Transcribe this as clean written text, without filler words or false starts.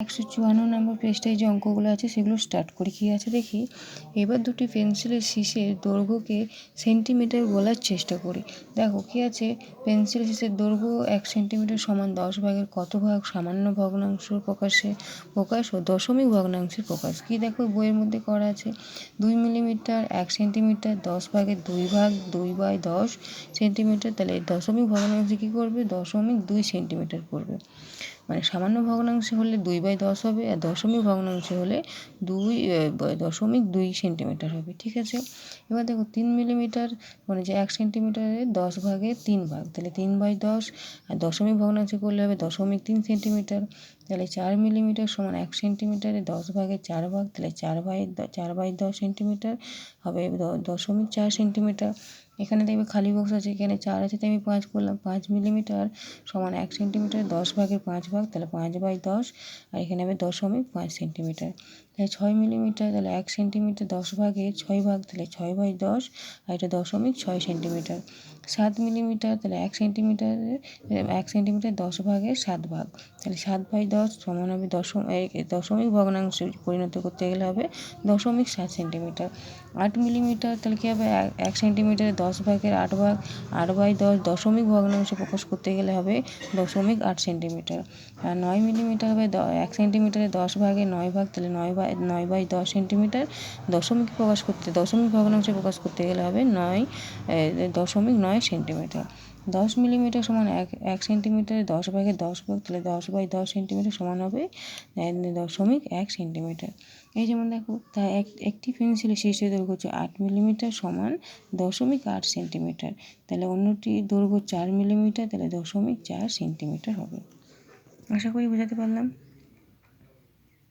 154 নম্বর পেজটায় যে অঙ্কগুলো আছে সেগুলো স্টার্ট করি। কী আছে দেখি। এবার দুটি পেন্সিলের শীষের দৈর্ঘ্যকে সেন্টিমিটার বলার চেষ্টা করি। দেখো কী আছে, পেন্সিল শীষের দৈর্ঘ্য 1 সেন্টিমিটার সমান 10 ভাগের কত ভাগ, সামান্য ভগ্নাংশ প্রকাশ ও দশমিক ভগ্নাংশের প্রকাশ। কি দেখো বইয়ের মধ্যে করা আছে 2 মিলিমিটার 1 সেন্টিমিটার 10 ভাগের 2 ভাগ 2/10 সেন্টিমিটার। তাহলে দশমিক ভগ্নাংশে কী করবে, 0.2 সেন্টিমিটার করবে। মানে সামান্য ভগ্নাংশে হলে 2/10 হবে, আর দশমিক ভগ্নাংশে হলে 2.2 সেন্টিমিটার হবে। ঠিক আছে। এবার দেখো 3 মিলিমিটার মানে যে 1 সেন্টিমিটারে 10 ভাগের 3 ভাগ, তাহলে 3/10, আর দশমিক ভগ্নাংশে করলে হবে 0.3 সেন্টিমিটার। তাহলে 4 মিলিমিটার সমান 1 সেন্টিমিটারে 10 ভাগের 4 ভাগ, তাহলে 4/10 সেন্টিমিটার হবে 0.4 সেন্টিমিটার। এখানে দেখবে খালি বক্স আছে, এখানে 4 আছে তাই আমি 5 করলাম। 5 মিলিমিটার সমান 1 সেন্টিমিটার 10 ভাগের 5 ভাগ, তাহলে 5/10, আর এখানে হবে 0.5 সেন্টিমিটার। তাহলে 6 মিলিমিটার, তাহলে 1 সেন্টিমিটার 10 ভাগের 6 ভাগ, তাহলে 6/10, আর এটা 0.6 সেন্টিমিটার। 7 মিলিমিটার, তাহলে 1 সেন্টিমিটার 10 ভাগের 7 ভাগ, তাহলে 7/10 সমান হবে দশমিক ভগ্নাংশে পরিণত করতে গেলে হবে 0.7 সেন্টিমিটার। 8 মিলিমিটার, তাহলে কী হবে 1 সেন্টিমিটারে 10 ভাগের 8 ভাগ, 8/10 দশমিক ভগ্নাংশে প্রকাশ করতে গেলে হবে 0.8 সেন্টিমিটার। আর 9 মিলিমিটার হবে 1 সেন্টিমিটারে 10 ভাগে 9 ভাগ, তাহলে 9/10 সেন্টিমিটার। দশমিক ভগ্নাংশে প্রকাশ করতে গেলে হবে 9.9 সেন্টিমিটার। 10 মিলিমিটার সমান 1 সেন্টিমিটারে 10 ভাগে 10 ভাগ, তাহলে 10/10 সেন্টিমিটার সমান হবে 0.1 সেন্টিমিটার। এই যেমন দেখো, তা একটি পেন্সিলের শীর্ষের দৈর্ঘ্য হচ্ছে 8 মিলিমিটার সমান 0.8 সেন্টিমিটার। তাহলে অন্যটির দৈর্ঘ্য 4 মিলিমিটার, তাহলে 0.4 সেন্টিমিটার হবে। আশা করি বোঝাতে পারলাম।